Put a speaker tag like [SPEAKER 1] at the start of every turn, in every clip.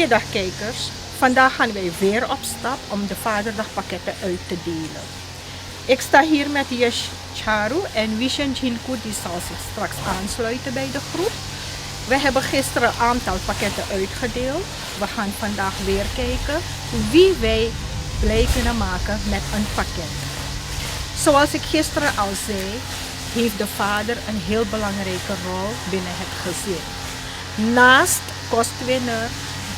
[SPEAKER 1] Goedemiddag kijkers. Vandaag gaan wij weer op stap om de Vaderdagpakketten uit te delen. Ik sta hier met Yesh Charu en Vishen Jinku, die zal zich straks aansluiten bij de groep. We hebben gisteren een aantal pakketten uitgedeeld. We gaan vandaag weer kijken wie wij blij kunnen maken met een pakket. Zoals ik gisteren al zei, heeft de vader een heel belangrijke rol binnen het gezin. Naast kostwinner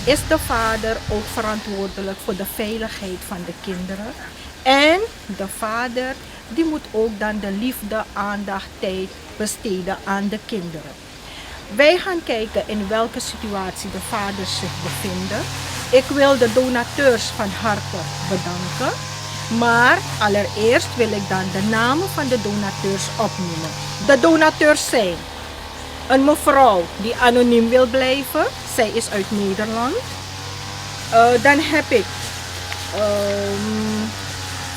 [SPEAKER 1] is de vader ook verantwoordelijk voor de veiligheid van de kinderen. En de vader die moet ook dan de liefde, aandacht, tijd besteden aan de kinderen. Wij gaan kijken in welke situatie de vaders zich bevinden. Ik wil de donateurs van harte bedanken. Maar allereerst wil ik dan de namen van de donateurs opnoemen. De donateurs zijn een mevrouw die anoniem wil blijven. Zij is uit Nederland. Dan heb ik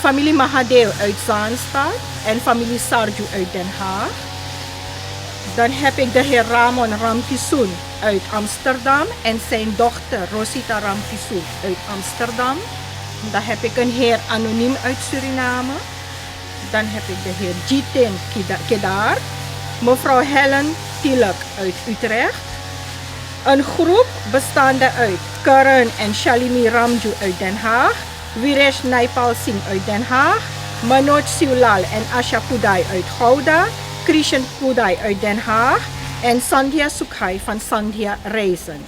[SPEAKER 1] familie Mahadeo uit Zaanstad en familie Sarju uit Den Haag. Dan heb ik de heer Ramon Ramkisoen uit Amsterdam en zijn dochter Rosita Ramkisoen uit Amsterdam. Dan heb ik een heer anoniem uit Suriname. Dan heb ik de heer Jitin Kedar, mevrouw Helen Tilak uit Utrecht. Een groep bestaande uit Karan en Shalini Ramju uit Den Haag, Viresh Naipal Singh uit Den Haag, Manoj Siulal en Asha Pudai uit Gouda, Krishan Pudai uit Den Haag en Sandhya Sukhai van Sandhya Reizen.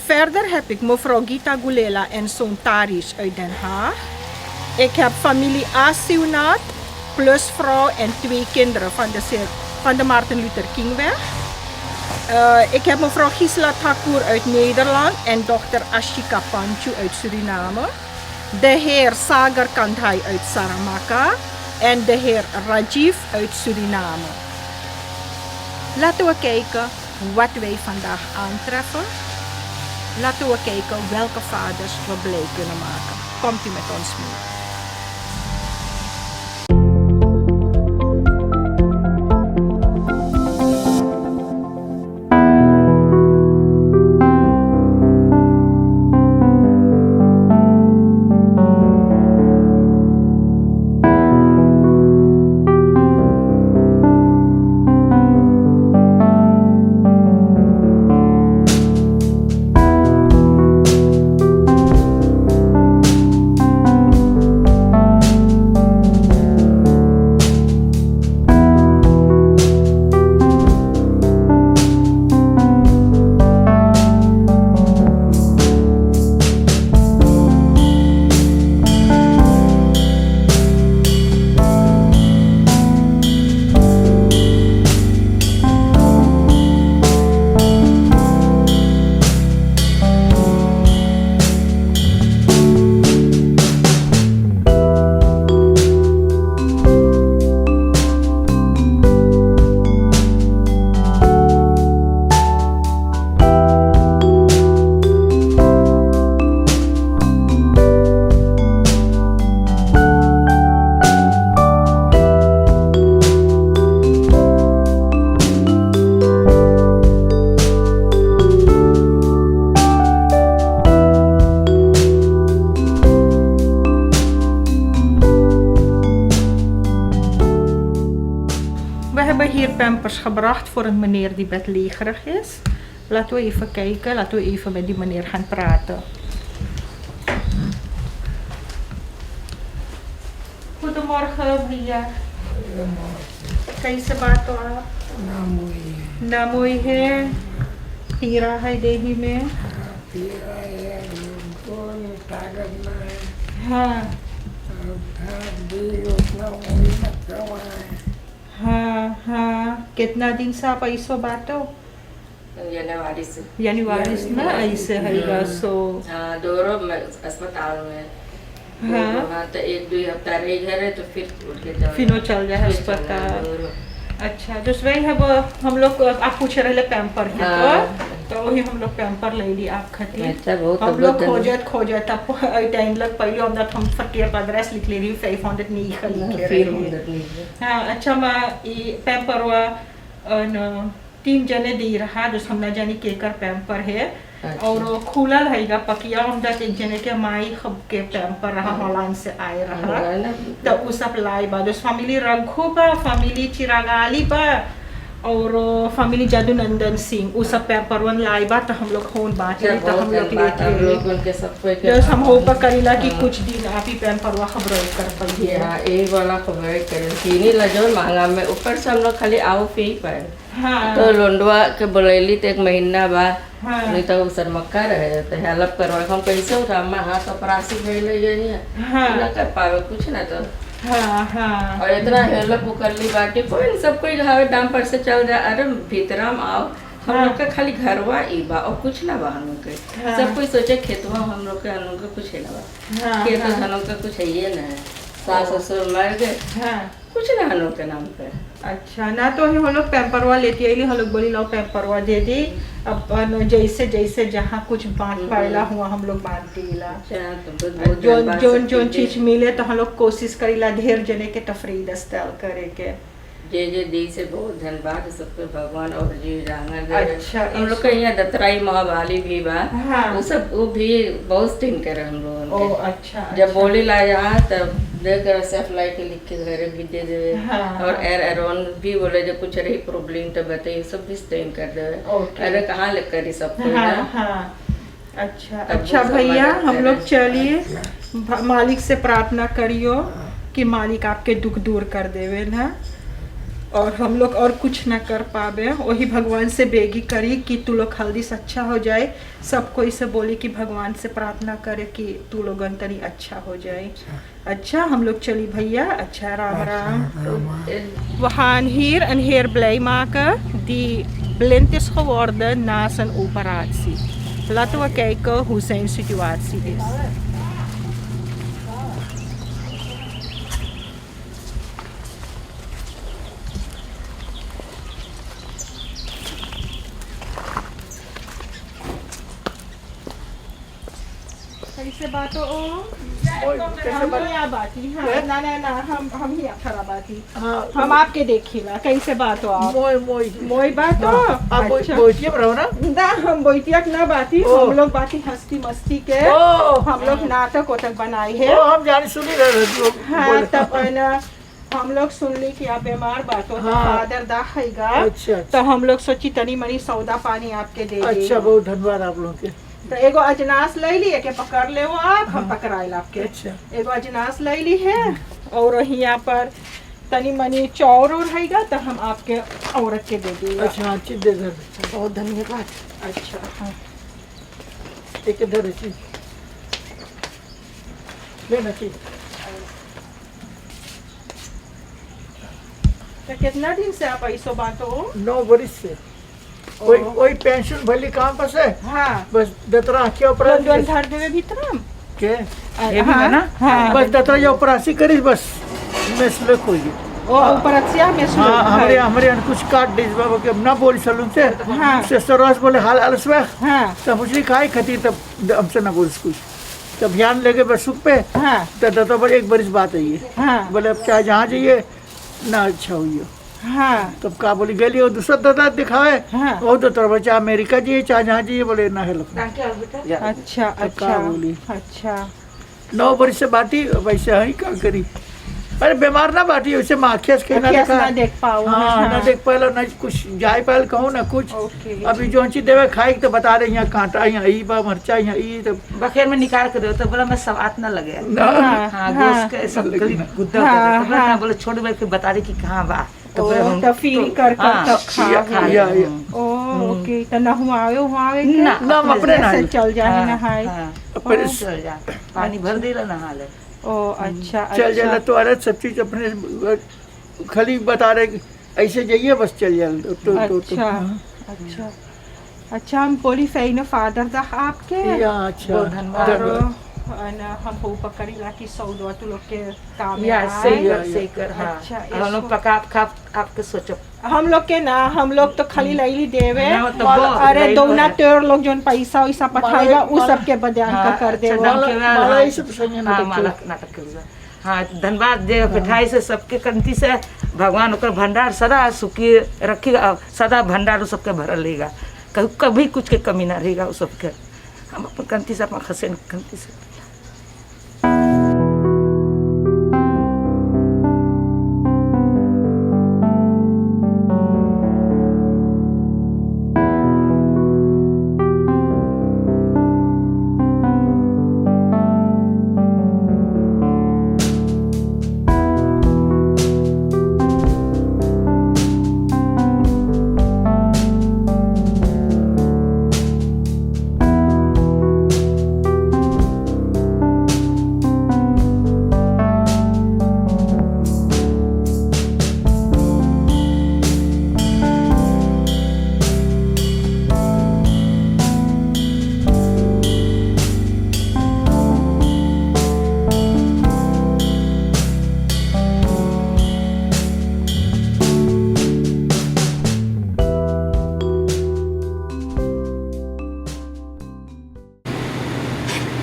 [SPEAKER 1] Verder heb ik mevrouw Gita Gulela en zoon Taris uit Den Haag. Ik heb familie Asiunat, plus vrouw en 2 kinderen van de Martin Luther Kingweg. Ik heb mevrouw Gisela Thakur uit Nederland en dochter Ashika Panchu uit Suriname. De heer Sagar Kandhai uit Saramaka en de heer Rajiv uit Suriname. Laten we kijken wat wij vandaag aantreffen. Laten we kijken welke vaders we blij kunnen maken. Komt u met ons mee. We hebben hier pampers gebracht voor een meneer die bedlegerig is. Laten we even kijken, laten we even met die meneer gaan praten. Goedemorgen, meneer. Kaise baat ho aap? Namoy hai. Hira hai dehi mein.
[SPEAKER 2] Hira hai, gold ताकत में
[SPEAKER 1] हाँ हाँ हाँ कितना दिन से आप ऐसो बातो जनवरी से ना ऐसे है सो
[SPEAKER 3] हाँ दोनों अस्पताल में
[SPEAKER 1] हाँ
[SPEAKER 3] तो 1-2 हफ्ता रह गए तो
[SPEAKER 1] फिर वो चल जाए अस्पताल। अच्छा तो वही है वो हम लोग आप पूछ रहे पैम्पर की तो वही हम लोग पैम्पर ले ली आप खातिर हम लोग खोजत अब टाइम लग पहले हम फटियर का एड्रेस लिख ले रही 500 नहीं हाँ अच्छा मैं ये पैम्पर हुआ 3 जने दे रहा जो हम ना जाने केकर पैम्पर है
[SPEAKER 3] अच्छा।
[SPEAKER 1] और वो खुलल है गा पकिया हम दा एक जने के माई खब के पैम्पर रहा हॉलैंड से आए रहा
[SPEAKER 3] है ना?
[SPEAKER 1] तो उ सब लाई बा दोस्त फैमिली रघु बा फैमिली चिरागाली बा और फैमिली जादूनंदन सिंह उ सब पैम्परवन लाई बा तो हम लोग फोन बांटे तो हम लोग लेते
[SPEAKER 3] हम
[SPEAKER 1] हैं
[SPEAKER 3] लोग उनके सब कोई के
[SPEAKER 1] जो हम होप करीला कि कुछ दिन आप ही पैम्परवा खबर कर पाइए
[SPEAKER 3] हाँ एक वाला खबर करें चीनी लजो महंगा में ऊपर से हम लोग खाली आओ पी पाए
[SPEAKER 1] हाँ
[SPEAKER 3] तो लोंडवा के बोलैली तो एक महीना बाद
[SPEAKER 1] हाँ
[SPEAKER 3] नहीं तो सर मक्का रहे तो हेल्प करवा हम कैसे उठा मैं हाथ अपरासी भेज गई है
[SPEAKER 1] हाँ
[SPEAKER 3] ना कर पावे कुछ ना तो
[SPEAKER 1] हाँ हाँ
[SPEAKER 3] और इतना हेल्प कर ली बाटी कोई नहीं, सब कोई हावे दाम पर से चल जा अरे भीतरा में आओ हम लोग का खाली घरवा ई बा और कुछ ना बा हम लोग के
[SPEAKER 1] हाँ।
[SPEAKER 3] सब कोई सोचे खेतवा हम लोग के कुछ है ना बा
[SPEAKER 1] हाँ
[SPEAKER 3] खेत हम लोग का कुछ है ये ना सास ससुर मर गए
[SPEAKER 1] हाँ
[SPEAKER 3] कुछ ना हम लोग के नाम पे
[SPEAKER 1] अच्छा ना तो हम लोग पैम्परवा लेती है हम लोग बोली लो पैम्परवा दे दी अपन जैसे जैसे जहाँ कुछ बांट पाएला हुआ हम लोग बांट दीला
[SPEAKER 3] तुमको बहुत
[SPEAKER 1] जोन
[SPEAKER 3] धन्यवाद
[SPEAKER 1] जोन
[SPEAKER 3] सब
[SPEAKER 1] जोन
[SPEAKER 3] चीज़
[SPEAKER 1] चीज मिले तो हम लोग कोशिश करीला ढेर जने के तफरीह दस्ताल करे के
[SPEAKER 3] जे दी से बहुत धन्यवाद सबके भगवान और जी रांगन
[SPEAKER 1] अच्छा,
[SPEAKER 3] हम लोग के यहाँ दतराई महावाली भी बा
[SPEAKER 1] हाँ।
[SPEAKER 3] वो सब वो भी बहुत दिन करे हम लोगों
[SPEAKER 1] ओ
[SPEAKER 3] के
[SPEAKER 1] अच्छा
[SPEAKER 3] जब बोली ला यहाँ तब देख कर से अप्लाई के लिख के घर भी दे दे
[SPEAKER 1] हाँ,
[SPEAKER 3] और एर एरोन भी बोले जब कुछ रही प्रॉब्लम तो बताइए सब भी स्टेन कर दे
[SPEAKER 1] ओके।
[SPEAKER 3] अरे कहाँ लिख करी सब कोई
[SPEAKER 1] हाँ
[SPEAKER 3] ना
[SPEAKER 1] हाँ अच्छा
[SPEAKER 3] तब
[SPEAKER 1] अच्छा
[SPEAKER 3] वो सब
[SPEAKER 1] भैया
[SPEAKER 3] मदद
[SPEAKER 1] हम लोग
[SPEAKER 3] करे।
[SPEAKER 1] चलिए मालिक से प्रार्थना करियो कि मालिक आपके दुख दूर कर देवे ना और हम लोग और कुछ ना कर पावे वही भगवान से बेगी करी कि तू लोग हल्दी से अच्छा हो जाए सबको इसे बोली कि भगवान से प्रार्थना करे कि तू लोग अंतरी अच्छा हो जाए अच्छा हम लोग चली भैया अच्छा Ram Ram We gaan hier en hier blij maken die blind is geworden na zijn operatie. Laten we kijken hoe zijn situatie is. कैसे बात हो हम यहाँ बाती हाँ ना ना ना हम ही खड़ा बाती हम आपके देखिला कैसे बात हो आप मोई बात हो
[SPEAKER 2] आप
[SPEAKER 1] अच्छा।
[SPEAKER 2] बोइतिए रहो ना
[SPEAKER 1] ना हम बोइतियक ना बाती
[SPEAKER 2] ओ।
[SPEAKER 1] हम लोग बाती हंसती मस्ती के
[SPEAKER 2] ओ।
[SPEAKER 1] हम लोग नाटक ओटक बनाई है
[SPEAKER 2] ओ हम जाने सुनी रहे थे
[SPEAKER 1] हाँ तब न हम लोग सुन ली कि आप बीमार बात हो
[SPEAKER 2] हाँ।
[SPEAKER 1] फादर दाखेगा
[SPEAKER 2] अच्छा
[SPEAKER 1] तो हम लोग सोची तनी मनी सौदा पानी आपके दे दी
[SPEAKER 2] अच्छा बहुत धन्यवाद आप लोग के
[SPEAKER 1] तो एगो अजनास ले ली के पकड़ ले वो आप हम पकड़ाए आपके
[SPEAKER 2] अच्छा
[SPEAKER 1] एगो अजनास ले ली है और यहाँ पर तनी मनी चौर और रहेगा तो हम आपके औरत के दे दी
[SPEAKER 2] अच्छा हाँ चीज दे दे
[SPEAKER 1] बहुत धन्यवाद अच्छा हाँ
[SPEAKER 2] एक इधर चीज लेना चीज
[SPEAKER 1] तो कितना दिन से आप ऐसो बात हो
[SPEAKER 2] 9 बरिस से कोई पेंशन भली काम पर से
[SPEAKER 1] हाँ
[SPEAKER 2] बस दतरा के ऊपर
[SPEAKER 1] लंदन धर देवे भीतर
[SPEAKER 2] के
[SPEAKER 1] ये भी है ना हाँ
[SPEAKER 2] बस दतरा जो ऑपरेशन करी बस मैं स्ले कोई
[SPEAKER 1] ओ ऊपर अक्षया में सुन
[SPEAKER 2] हाँ हमारे कुछ काट दे बाबा के ना बोल सलून से
[SPEAKER 1] हाँ।
[SPEAKER 2] से सरस बोले हाल अलस में
[SPEAKER 1] हाँ
[SPEAKER 2] तब मुझे खाई खती तब हमसे ना बोल कुछ तब ध्यान लेके बस सुख पे
[SPEAKER 1] हाँ
[SPEAKER 2] तो दत्ता बोले एक बरिस बात है ये
[SPEAKER 1] हाँ
[SPEAKER 2] बोले अब चाहे जहाँ जाइए ना अच्छा हुई
[SPEAKER 1] हाँ
[SPEAKER 2] तब का बोली गली और दूसरा दादा दिखावे
[SPEAKER 1] हाँ।
[SPEAKER 2] वो तो तरफ चाहे अमेरिका जाइए चाहे जहाँ जाइए बोले ना हेल्प
[SPEAKER 1] अच्छा
[SPEAKER 2] का
[SPEAKER 1] अच्छा
[SPEAKER 2] बोली?
[SPEAKER 1] अच्छा
[SPEAKER 2] 9 बरिस से बाटी वैसे ही का करी अरे बीमार ना बाटी वैसे माखिया से ना
[SPEAKER 1] अखियाँ से
[SPEAKER 2] देखा
[SPEAKER 1] ना देख पाओ
[SPEAKER 2] हाँ ना देख पाए ना कुछ जाए पाए कहूँ ना कुछ
[SPEAKER 1] ओके
[SPEAKER 2] अभी जो चीज देवे खाई तो बता रहे यहाँ कांटा यहाँ ई बा मरचा यहाँ ई तो
[SPEAKER 4] बखेर में निकाल के दो तो बोला मैं सवात ना लगे
[SPEAKER 2] ना
[SPEAKER 4] हाँ गोश्त के सब गली गुद्दा
[SPEAKER 1] हाँ,
[SPEAKER 4] तो बोला
[SPEAKER 1] हाँ।
[SPEAKER 4] ना बोले छोड़ बैठ के बता रही कि कहाँ बा
[SPEAKER 1] तो
[SPEAKER 4] फिर हम-
[SPEAKER 1] तो फील कर
[SPEAKER 4] हाँ,
[SPEAKER 1] तब खा
[SPEAKER 2] या
[SPEAKER 1] ओ ओके तो ना हुआवे
[SPEAKER 4] ना,
[SPEAKER 2] ना हम अपने
[SPEAKER 1] ऐसे
[SPEAKER 2] नहाए।
[SPEAKER 1] चल जाए नहाए
[SPEAKER 4] हाँ,
[SPEAKER 2] अपने
[SPEAKER 4] चल जा पानी भर दे रहा नहा ले
[SPEAKER 1] ओ अच्छा
[SPEAKER 2] चल जाला
[SPEAKER 1] अच्छा
[SPEAKER 2] तो अरे सब चीज अपने खाली बता रहे कि ऐसे जाइए बस चल जाला तो
[SPEAKER 1] अच्छा अच्छा अच्छा हम बोली फैन फादर दा आपके
[SPEAKER 2] या अच्छा
[SPEAKER 4] बहुत धन्यवाद।
[SPEAKER 2] धन्यवाद।
[SPEAKER 1] और हम हो पकड़ी ला कि सौदा तू लोग के काम में
[SPEAKER 4] या
[SPEAKER 1] आए।
[SPEAKER 4] सही कर सही कर हाँ
[SPEAKER 1] अच्छा,
[SPEAKER 4] हम लोग पका खा आपके सोचो
[SPEAKER 1] हम लोग के ना हम लोग तो खाली लैली देवे
[SPEAKER 4] ना, तो बहुत
[SPEAKER 1] अरे
[SPEAKER 4] लैली
[SPEAKER 1] दोना
[SPEAKER 4] बहुत।
[SPEAKER 1] तेर लोग जोन पैसा वैसा पठाएगा उ
[SPEAKER 2] माला-
[SPEAKER 1] सब के बदयान का
[SPEAKER 4] हाँ,
[SPEAKER 1] कर
[SPEAKER 4] अच्छा,
[SPEAKER 1] देवे
[SPEAKER 4] नाम के
[SPEAKER 2] माला-
[SPEAKER 4] बाद-
[SPEAKER 2] माला ये सब संगे
[SPEAKER 4] हाँ
[SPEAKER 2] नाटक
[SPEAKER 4] माला नाटक के हाँ धन्यवाद दे पिठाई से सबके कंती से भगवान ओकर भंडार सदा सुखी रखी सदा भंडार सबके भरल लेगा कभी कुछ के कमी ना रहेगा उस सबके। हम अपन कंती से अपन खसे कंती से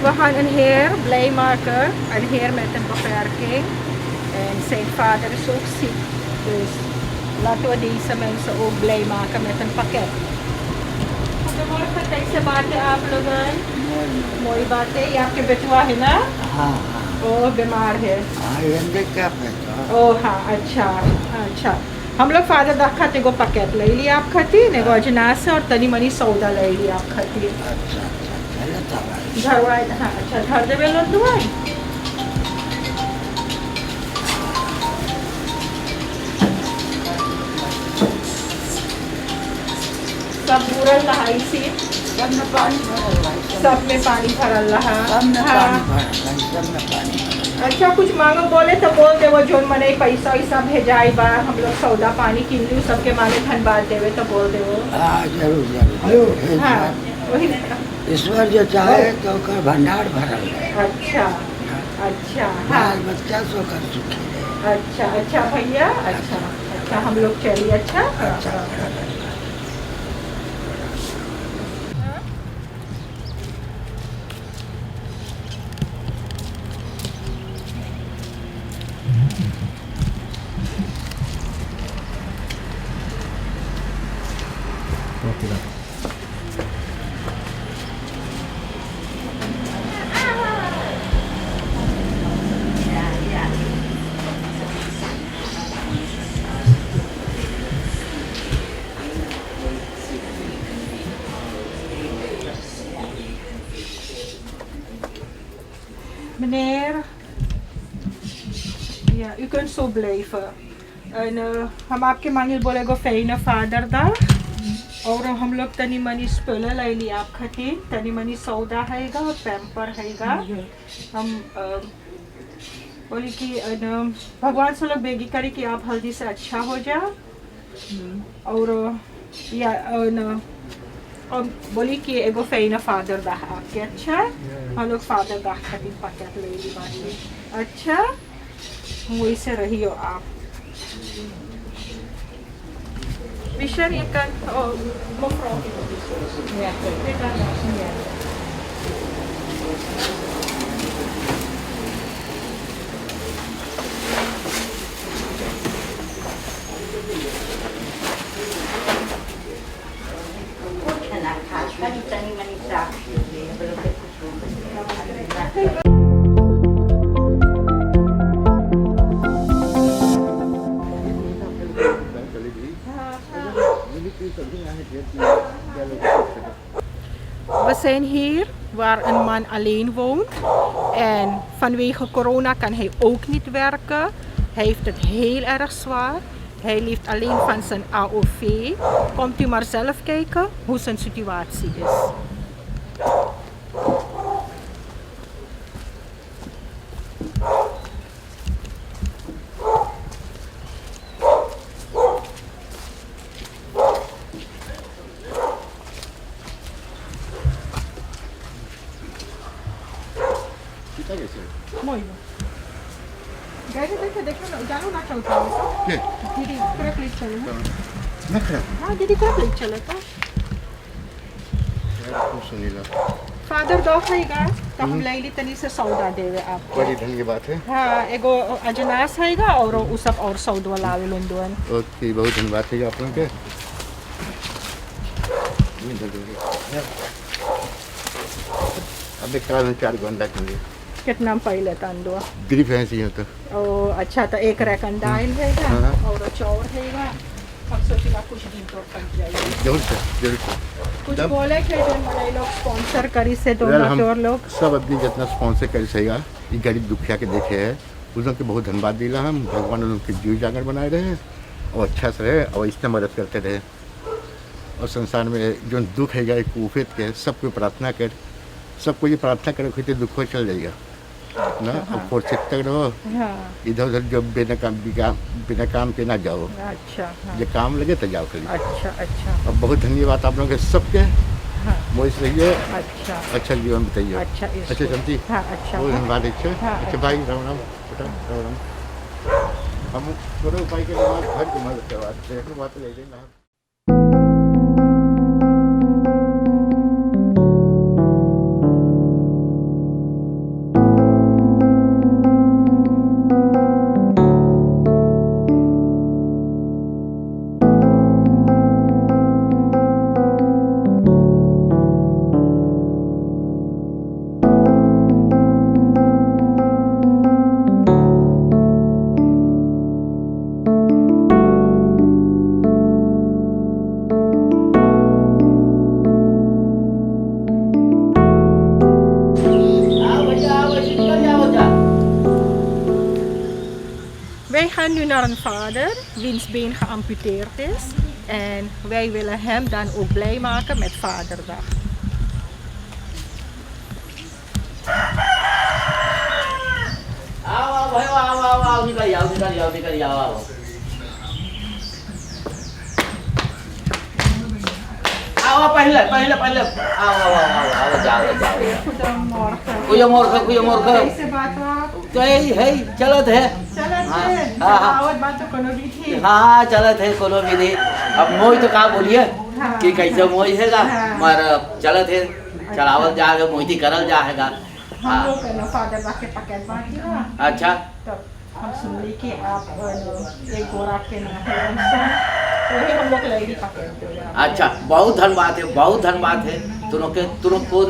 [SPEAKER 1] We gaan een heer blij maken, een heer met een beperking. En zijn vader is ook ziek. Dus laten we deze mensen ook blij maken met een pakket. Goedemorgen, कैसे बातें आप लोग हैं? मोई बातें, ये आपके बेटवा है ना?
[SPEAKER 5] हाँ
[SPEAKER 1] वो बीमार है।
[SPEAKER 5] हाँ ये क्या पैसा
[SPEAKER 1] ओ हाँ, अच्छा अच्छा। हम लोग फादर दा खाते को पैकेट ले लिया आप खाती, ने को अजनास और तनी मनी सौदा ले लिया आप खाती।
[SPEAKER 5] अच्छा अच्छा चलो तब
[SPEAKER 1] घर वाले हाँ अच्छा घर दे बेलो दुआई। सब बुरल रहा इसी,
[SPEAKER 5] सब में पानी भरल है
[SPEAKER 1] सब में पानी भरल रहा।
[SPEAKER 5] सब में
[SPEAKER 1] हाँ।
[SPEAKER 5] पानी भरल है सब में पानी भरल है।
[SPEAKER 1] अच्छा कुछ मांगो बोले तो बोल दे, वो जोन मने पैसा वैसा भेजाई बा, हम लोग सौदा पानी किन लियो सबके माने धन्यवाद देवे तो बोल दे वो।
[SPEAKER 5] हाँ जरूर जरूर
[SPEAKER 1] हाँ वही।
[SPEAKER 5] ईश्वर जो चाहे तो कर भंडार भरल है।
[SPEAKER 1] अच्छा अच्छा हाँ
[SPEAKER 5] बाल बच्चा सो कर सुखी रहे।
[SPEAKER 1] अच्छा अच्छा भैया अच्छा अच्छा हम लोग चलिए अच्छा।
[SPEAKER 5] अच्छा
[SPEAKER 1] Meneer, ja, u kunt zo blijven. En हम आपके मांगे बोलेगो फैन फादर दा और हम लोग तनी मनी स्पेलर ले लिया आप खातिर, तनी मनी सौदा हैगा और पैम्पर हैगा। हम बोली कि भगवान से लोग बेगी करी कि आप हल्दी से अच्छा हो जा। और या और बोली कि एगो फैन फादर दा आपके अच्छा हम लोग फादर दा खातिर पैकेट ले ली बानी। अच्छा वही से रहियो आप। Michelle, je kan... Oh, mevrouw. Ja, dit kan ja. We zijn hier waar een man alleen woont en vanwege corona kan hij ook niet werken. Hij heeft het heel erg zwaar. Hij leeft alleen van zijn AOV. Komt u maar zelf kijken hoe zijn situatie is. Mooi. Kijk, jangan nak चलता है
[SPEAKER 6] के
[SPEAKER 1] दीदी truck ले चलो
[SPEAKER 6] नखरा
[SPEAKER 1] हाँ दीदी truck ले चलो तो
[SPEAKER 6] सुनीला
[SPEAKER 1] फादर दो खाएगा तो हम ले ली तनी से सौदा देवे आपको।
[SPEAKER 6] बड़ी धन की बात है।
[SPEAKER 1] हाँ एगो अजनास हैगा और उ सब और सौदा लावे लोंदोन।
[SPEAKER 6] ओके बहुत धन्यवाद है आप लोगों के। अब एक काल में 4 घंटा के
[SPEAKER 1] कितना पहले तांदूळ
[SPEAKER 6] गिरी फैंसी है तो
[SPEAKER 1] ओ अच्छा तो एक रकम दाल रहेगा
[SPEAKER 6] हाँ।
[SPEAKER 1] और चौर रहेगा हम सोचिला कुछ दिन तो पक जाएगी
[SPEAKER 6] जरूर से
[SPEAKER 1] कुछ
[SPEAKER 6] जब-
[SPEAKER 1] बोले थे जो बड़े लोग स्पॉन्सर करी से
[SPEAKER 6] यार, हम
[SPEAKER 1] डोनाटोर लोग
[SPEAKER 6] सब आदमी जितना स्पॉन्सर कर सकेगा ये गरीब दुखिया के देखे है उन लोग के बहुत धन्यवाद दिला हम भगवान उनके जीव जागर बनाए रहे और अच्छा से रहे और इसने मदद करते रहे और संसार में जो दुख है एक कुफेत के सबको प्रार्थना कर सबको ये प्रार्थना करो कि दुख हो चल जाएगा ना और फुर्सत तक रहो
[SPEAKER 1] हाँ
[SPEAKER 6] इधर उधर जब बिना काम के ना जाओ
[SPEAKER 1] अच्छा हाँ
[SPEAKER 6] जब काम लगे तो जाओ करिए
[SPEAKER 1] अच्छा अच्छा
[SPEAKER 6] और बहुत धन्यवाद आप लोगों के सबके
[SPEAKER 1] हाँ
[SPEAKER 6] मोहित रहिए
[SPEAKER 1] अच्छा
[SPEAKER 6] अच्छा जीवन बताइए
[SPEAKER 1] अच्छा इसको-
[SPEAKER 6] अच्छा समझी
[SPEAKER 1] हाँ अच्छा
[SPEAKER 6] बहुत धन्यवाद अच्छा
[SPEAKER 1] हाँ,
[SPEAKER 6] अच्छा भाई राम राम बेटा राम राम हम थोड़े उपाय के लिए घर की मदद करवाते हैं बात ले लेना
[SPEAKER 1] Wij gaan nu naar een vader wiens been geamputeerd is. En wij willen hem dan ook blij maken met Vaderdag.
[SPEAKER 7] आओ भाई आओ निकल जाओ आओ आओ पहले आओ जाओ
[SPEAKER 1] Goedemorgen.
[SPEAKER 7] Goedemorgen
[SPEAKER 1] Deze bato.
[SPEAKER 7] है चलत है
[SPEAKER 1] Challenge.
[SPEAKER 7] हाँ, हाँ।
[SPEAKER 1] Awat bato kono bithi.
[SPEAKER 7] हाँ चलत है कोनो भी नहीं अब मोई तो का बोलिए
[SPEAKER 1] हाँ।
[SPEAKER 7] कि कैसे मोई हैगा
[SPEAKER 1] हाँ।
[SPEAKER 7] मगर चलत है चलावल जाएगा मोहिती करल जाएगा
[SPEAKER 1] हम लोग ना Vaderdag के पैकेट बांटी ना.
[SPEAKER 7] अच्छा
[SPEAKER 1] तब हम सुन ली कि आप एक गोरा के नाम है वही हम लोग लेडी पैकेट दे रहे हैं.
[SPEAKER 7] अच्छा बहुत धन्यवाद है तुम कौन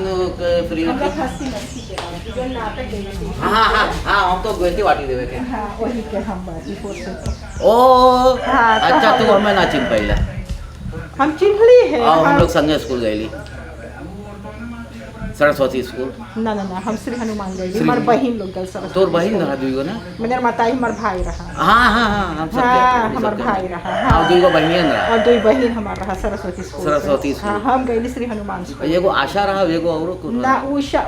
[SPEAKER 7] फ्री
[SPEAKER 1] हम लोग हंसी मस्ती के नाम जो नाटक देने के.
[SPEAKER 7] हाँ हम तो गोयती वाटी देवे के
[SPEAKER 1] हाँ वही के हम बाटी फोर्से.
[SPEAKER 7] ओ
[SPEAKER 1] हाँ, तो
[SPEAKER 7] अच्छा
[SPEAKER 1] हम-
[SPEAKER 7] तू हमें ना चिन पहले
[SPEAKER 1] हम चिन्हली है.
[SPEAKER 7] और हम लोग संगे स्कूल गए सरस्वती स्कूल
[SPEAKER 1] ना हम श्री हनुमान गए.
[SPEAKER 7] श्री
[SPEAKER 1] हमार
[SPEAKER 7] हनुमान।
[SPEAKER 1] बहिन लोग गल सरस्वती.
[SPEAKER 7] तोर बहिन रहा दुईगो ना
[SPEAKER 1] मेरे माताई हमार भाई रहा.
[SPEAKER 7] हाँ हम सब
[SPEAKER 1] हाँ
[SPEAKER 7] जानते हैं,
[SPEAKER 1] हमार
[SPEAKER 7] सब
[SPEAKER 1] भाई
[SPEAKER 7] जानते
[SPEAKER 1] रहा.
[SPEAKER 7] हैं। और दुईगो बहिन रहा
[SPEAKER 1] और दो बहिन हमार रहा सरस्वती स्कूल.
[SPEAKER 7] सरस्वती स्कूल।
[SPEAKER 1] हाँ हम गए श्री हनुमान स्कूल.
[SPEAKER 7] एगो आशा रहा एगो औरो को
[SPEAKER 1] ना उषा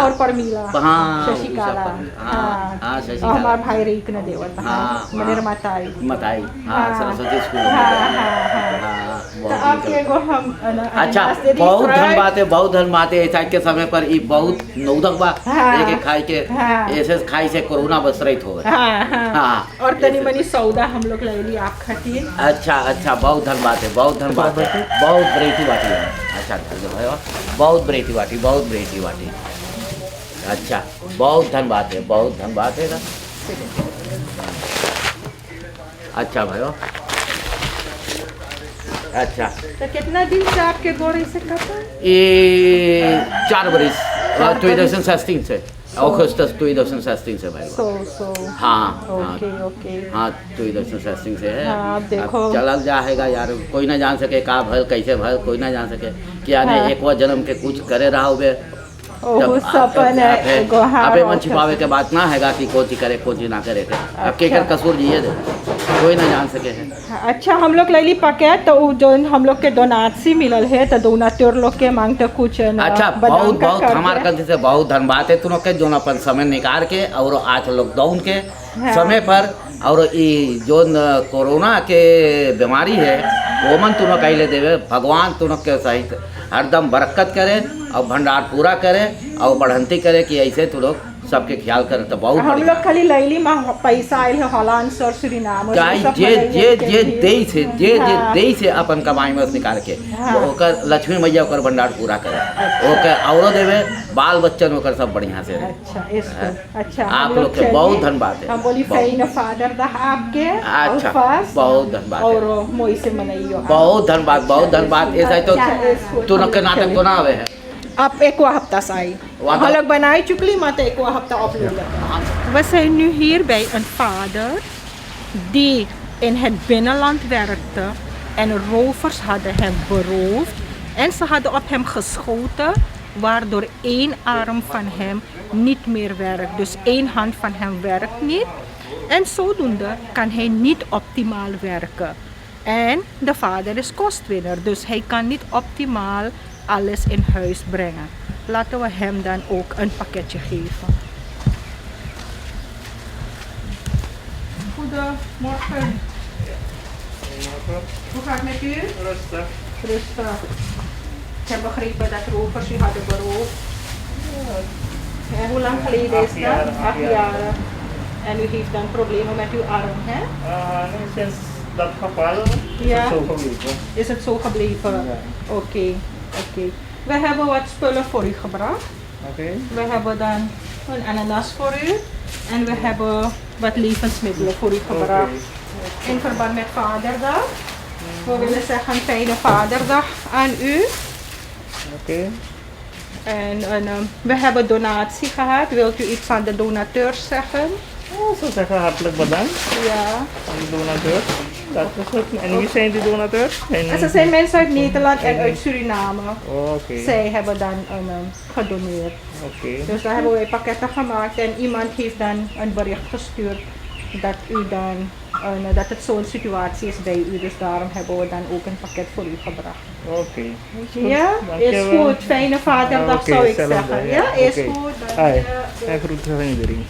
[SPEAKER 1] और परमीला.
[SPEAKER 7] हाँ,
[SPEAKER 1] शशिकाला.
[SPEAKER 7] उषा, परमीला। हाँ,
[SPEAKER 1] और
[SPEAKER 7] शशिकाला।
[SPEAKER 1] हमार भाई रीक न देवत.
[SPEAKER 7] हाँ,
[SPEAKER 1] मेरे माताई.
[SPEAKER 7] मताई हाँ
[SPEAKER 1] हाँ।
[SPEAKER 7] सरस्वती स्कूल
[SPEAKER 1] हाँ, तो
[SPEAKER 7] बहुत
[SPEAKER 1] आप
[SPEAKER 7] निकल-
[SPEAKER 1] एगो हम
[SPEAKER 7] अच्छा बहुत धन्यवाद है ऐसा के समय पर ई बहुत नौदक बा
[SPEAKER 1] हाँ।
[SPEAKER 7] एक खाई के
[SPEAKER 1] हाँ।
[SPEAKER 7] ऐसे खाई से कोरोना बस रही हो
[SPEAKER 1] हाँ
[SPEAKER 7] हाँ।
[SPEAKER 1] और तनी मनी सौदा हम लोग ले ली आप खातिर.
[SPEAKER 7] अच्छा बहुत धन्यवाद है बहुत ब्रेटी बाटी है अच्छा बहुत ब्रेटी बाटी अच्छा बहुत धन्यवाद है ना अच्छा भाई अच्छा
[SPEAKER 1] तो कितना दिन से आपके गोड़े से खाता?
[SPEAKER 7] ये 4 बरिस 2016 से अगस्त 2016 से भाई
[SPEAKER 1] सो
[SPEAKER 7] हाँ
[SPEAKER 1] ओके
[SPEAKER 7] हाँ 2016 से है
[SPEAKER 1] हाँ, अब देखो।
[SPEAKER 7] अब चलल जाएगा यार कोई ना जान सके का भल कैसे भल कोई ना जान सके क्या
[SPEAKER 1] हाँ।
[SPEAKER 7] नहीं एक जन्म के कुछ करे रहा हुए
[SPEAKER 1] ओहो सपन है एगो हाँ
[SPEAKER 7] अबे मन छिपावे के बात ना हैगा कि कोची करे कोची ना करे अब के कर कसूर जिए दे कोई ना जान सके है
[SPEAKER 1] अच्छा हम लोग ले ली पैकेट तो उ जो हम लोग के डोनाट्सी मिलल है तो डोनाटोर लोग के मांगते कुछ न
[SPEAKER 7] अच्छा
[SPEAKER 1] बदाम का
[SPEAKER 7] बहुत
[SPEAKER 1] करके।
[SPEAKER 7] हमारे कंट्री से बहुत धन्यवाद है तुम के जो अपन समय निकाल के और आज लॉकडाउन के
[SPEAKER 1] हाँ।
[SPEAKER 7] समय पर और ये जो कोरोना के बीमारी है वो मन तुम कहले देवे भगवान तुम के सहित हरदम बरकत करे और भंडार पूरा करे और बढ़ंती करे कि ऐसे तुम लोग सबके ख्याल कर तो बहुत
[SPEAKER 1] हम
[SPEAKER 7] बढ़िया
[SPEAKER 1] लोग खाली लैली में पैसा आयल है हॉलैंड और सुरीनाम
[SPEAKER 7] चाहे जे दे से अपन कमाई में से निकाल के ओकर लक्ष्मी मैया ओकर भंडार पूरा करे ओकर औरो देवे बाल बच्चन ओकर सब बढ़िया से रहे।
[SPEAKER 1] अच्छा इसको अच्छा
[SPEAKER 7] आप
[SPEAKER 1] हम
[SPEAKER 7] लोग के
[SPEAKER 1] चलिए।
[SPEAKER 7] बहुत धन्यवाद है।
[SPEAKER 1] हम बोली फैन फादर दा आपके
[SPEAKER 7] अच्छा,
[SPEAKER 1] फर्स्ट
[SPEAKER 7] बहुत धन्यवाद है।
[SPEAKER 1] और मोई से मनाइयो
[SPEAKER 7] बहुत धन्यवाद ऐसा तो तू के नाटक तो ना आवे है
[SPEAKER 1] आप एक hafta zei.
[SPEAKER 7] Wat
[SPEAKER 1] Halak banai chukli mate ik hafta oplopen. We zijn nu hier bij een vader die in het binnenland werkte en rovers hadden hem beroofd en ze hadden op hem geschoten waardoor één arm van hem niet meer werkt. Dus één hand van hem werkt niet en zodoende kan hij niet optimaal werken. En de vader is kostwinner, dus hij kan niet optimaal alles in huis brengen. Laten we hem dan ook een pakketje geven. Goedemorgen. Hoe gaat het met u?
[SPEAKER 2] Rustig.
[SPEAKER 1] Rustig. Ik heb begrepen dat rovers u hadden beroofd. En hoe lang geleden is dat? 8 jaar. En u heeft dan problemen met uw arm, hè?
[SPEAKER 2] Nee, sinds dat geval
[SPEAKER 1] Ja.
[SPEAKER 2] is het zo gebleven.
[SPEAKER 1] Is het zo gebleven?
[SPEAKER 2] Ja.
[SPEAKER 1] Oké. We hebben wat spullen voor u gebracht.
[SPEAKER 2] Oké.
[SPEAKER 1] We hebben dan een ananas voor u. En we hebben wat levensmiddelen voor u gebracht. In verband met Vaderdag. We willen zeggen fijne Vaderdag aan u.
[SPEAKER 2] Oké.
[SPEAKER 1] En we hebben donatie gehad. Wilt u iets aan de donateurs zeggen?
[SPEAKER 2] Ik zou zeggen hartelijk bedankt
[SPEAKER 1] Ja.
[SPEAKER 2] aan de donateur. Dat is het. En wie zijn die donateurs?
[SPEAKER 1] En ze zijn mensen uit Nederland en uit Suriname.
[SPEAKER 2] Oké.
[SPEAKER 1] Zij hebben dan gedoneerd.
[SPEAKER 2] Oké.
[SPEAKER 1] Dus daar hebben wij pakketten gemaakt en iemand heeft dan een bericht gestuurd dat u dan, dat het zo'n situatie is bij u. Dus daarom hebben we dan ook een pakket voor u gebracht.
[SPEAKER 2] Oké.
[SPEAKER 1] Ja, is
[SPEAKER 2] Dankjewel.
[SPEAKER 1] goed. Fijne Vaderdag
[SPEAKER 2] Oké,
[SPEAKER 1] zou ik
[SPEAKER 2] hetzelfde,
[SPEAKER 1] zeggen.
[SPEAKER 2] ja.
[SPEAKER 1] Ja, is
[SPEAKER 2] Oké.
[SPEAKER 1] goed. Dank
[SPEAKER 2] Hi.
[SPEAKER 1] je.
[SPEAKER 2] En groeten aan iedereen.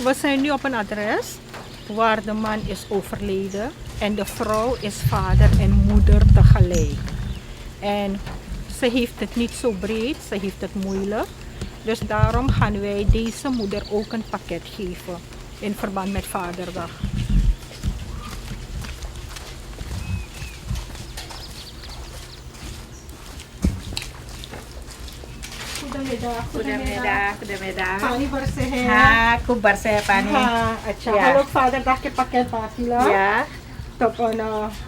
[SPEAKER 1] We zijn nu op een adres waar de man is overleden en de vrouw is vader en moeder tegelijk. En ze heeft het niet zo breed, ze heeft het moeilijk. Dus daarom gaan wij deze moeder ook een pakket geven in verband met Vaderdag.
[SPEAKER 8] Goedemiddag.
[SPEAKER 1] पानी बरसे हैं
[SPEAKER 8] हाँ खूब बरसे है पानी
[SPEAKER 1] हाँ अच्छा
[SPEAKER 8] या।
[SPEAKER 1] हम लोग फादर के पैकेट बांटीला
[SPEAKER 8] या
[SPEAKER 1] तो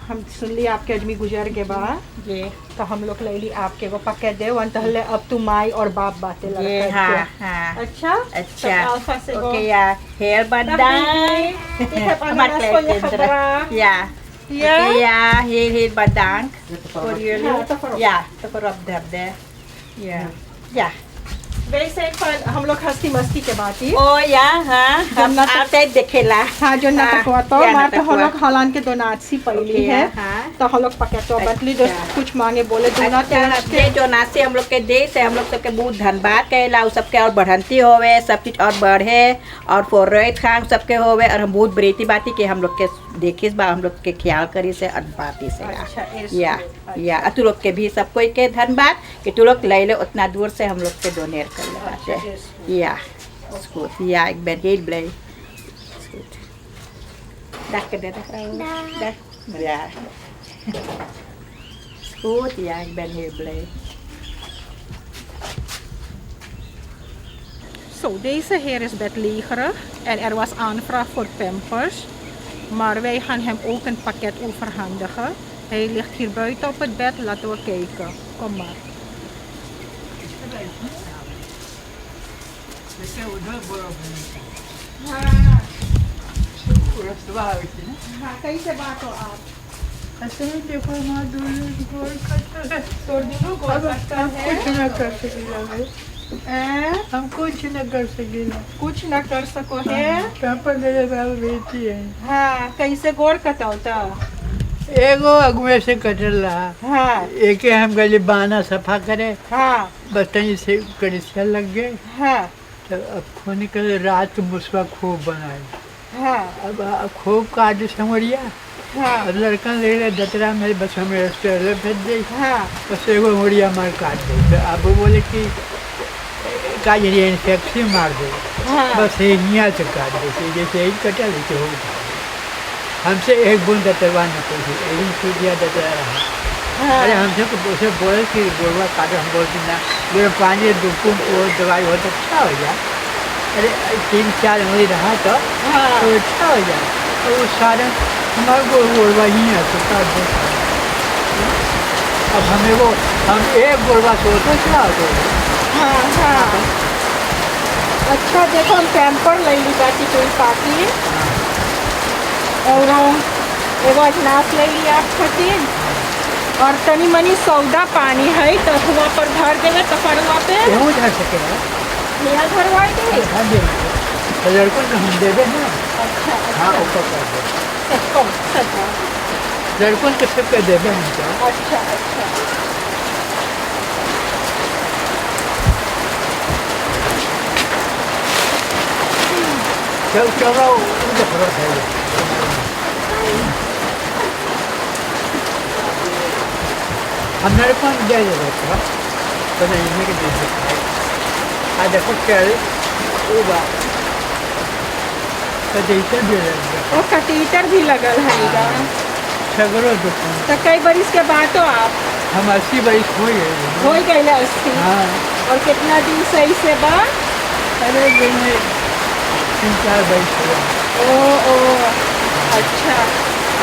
[SPEAKER 1] हम सुन ली आपके आदमी गुजर के बाद
[SPEAKER 8] ये
[SPEAKER 1] तो हम लोग ले ली आपके वो पैकेट दे वन तहले अब तू माई और बाप बातें
[SPEAKER 8] ये
[SPEAKER 1] लड़के
[SPEAKER 8] हाँ हाँ
[SPEAKER 1] अच्छा
[SPEAKER 8] अच्छा
[SPEAKER 1] तो अल्फा से वो
[SPEAKER 8] ओके या hair badang
[SPEAKER 1] Ananas ko yung kabra.
[SPEAKER 8] ya
[SPEAKER 1] या
[SPEAKER 8] oke ya heer badang voor jullie
[SPEAKER 1] Ja, te voorop.
[SPEAKER 8] ja te voorop derde ya ja
[SPEAKER 1] वैसे हम लोग हस्ती मस्ती के बात ही
[SPEAKER 8] oh ya हाँ हम
[SPEAKER 1] नाटक-
[SPEAKER 8] altijd dekela
[SPEAKER 1] हाँ जो नाटक हुआ तो
[SPEAKER 8] या
[SPEAKER 1] हमारे तो
[SPEAKER 8] नाटक
[SPEAKER 1] हम
[SPEAKER 8] हुआ।
[SPEAKER 1] लोग हलान के दोनाची पहली
[SPEAKER 8] ओके,
[SPEAKER 1] है
[SPEAKER 8] हाँ।
[SPEAKER 1] तो हम लोग पैकेट तो बतली जो
[SPEAKER 8] अच्छा।
[SPEAKER 1] कुछ मांगे बोले दोना
[SPEAKER 8] अच्छा ये जो नाचे हम लोग के देश है हम लोग सबके बहुत धन्यवाद कहला सबके और बढ़ंती होवे सब चीज और बढ़े और फोरेट खान सबके होवे और हम बहुत बरेती बाती के हम लोग के देखिस बा हम लोग के ख्याल करी से और बाती से
[SPEAKER 1] अच्छा, ऐसे।
[SPEAKER 8] या तू लोग के भी सब कोई के धन्यवाद कि तू लोग ले लो उतना दूर से हम लोग के डोनेट कर ले बाटे या goed ja ik ben heel blij is goed dag dag Ja. Goed, ja, ik ben heel blij.
[SPEAKER 1] Zo, deze heer is bedlegerig en er was aanvraag voor pampers. Maar wij gaan hem ook een pakket overhandigen. Hij ligt hier buiten op het bed, laten we kijken. Kom maar. कैसे बात हो आप
[SPEAKER 2] ऐसे ही देखो माँ दूल्हे गोल करता है
[SPEAKER 1] तो दिनों को सकता
[SPEAKER 2] हम
[SPEAKER 1] है
[SPEAKER 2] कुछ न कर सकेला भाई हम कुछ न कर सकेला
[SPEAKER 1] कुछ न कर सको है
[SPEAKER 2] कहाँ पर मेरे बाल बेटी है
[SPEAKER 1] हाँ कैसे गोर कटौता
[SPEAKER 2] एगो अगुए से कटल रहा
[SPEAKER 1] हाँ
[SPEAKER 2] एक हम गली बाना सफा करे
[SPEAKER 1] हाँ
[SPEAKER 2] बस तहीं से कड़िया लग गए
[SPEAKER 1] हाँ
[SPEAKER 2] तो अब खोने के रात मुसवा खूब बनाए
[SPEAKER 1] हाँ
[SPEAKER 2] अब खूब काट समरिया
[SPEAKER 1] हाँ
[SPEAKER 2] अब लड़का ले रहे दतरा मेरे बस हमें रेस्टोरेंट भेज दी
[SPEAKER 1] हाँ
[SPEAKER 2] बस एगो मुड़िया मार काट दी तो अब वो बोले कि का ये इन्फेक्शन मार दे
[SPEAKER 1] हाँ
[SPEAKER 2] बस यहाँ से काट देते जैसे एक कटा लेके हो गया हमसे एक बूंद दतरवा न पूछी एक छूट दिया दतरा रहा अरे हमसे उसे बोले कि गोरवा काटो हम बोलते ना मेरे पानी दुखों को दवाई हो तो अच्छा हो जाए अरे 3-4 उंगली रहा तो अच्छा हो जाए तो वो सारा हमारे को गोरवा ही है तो काट दे अब हमें वो हम एक गोरवा सोचो क्या हो
[SPEAKER 1] हाँ हाँ अच्छा देखो हम पैम्पर ले ली बाटी कोई पाती और एगो अजनास ले लिया खातिर और तनी मनी सौदा पानी है तो हुआ पर भर देवे तो फरवा पे
[SPEAKER 2] हो जा सकेगा
[SPEAKER 1] यहाँ भरवा दे
[SPEAKER 2] हाँ दे तो लड़कों को हम दे दें ना
[SPEAKER 1] अच्छा
[SPEAKER 2] हाँ
[SPEAKER 1] अच्छा
[SPEAKER 2] ऊपर कर दे
[SPEAKER 1] सबको अच्छा
[SPEAKER 2] लड़कों को सबको दे दें हमको
[SPEAKER 1] अच्छा अच्छा
[SPEAKER 2] चलो उधर फरोख है हम लड़कों को दे देगा था तो नहीं इन्हें के दे सकता है आज देखो क्या है वो बात तो जैसे भी रहेगा
[SPEAKER 1] और कटीटर भी लगल है इधर
[SPEAKER 2] सगरों दुकान
[SPEAKER 1] तो कई बरिस के बाद तो आप
[SPEAKER 2] हम 80 बरिस हो गए
[SPEAKER 1] हो गए 80
[SPEAKER 2] हाँ
[SPEAKER 1] और कितना दिन सही से बाद
[SPEAKER 2] अरे दिन में 3-4 बरिस हो गए
[SPEAKER 1] ओ अच्छा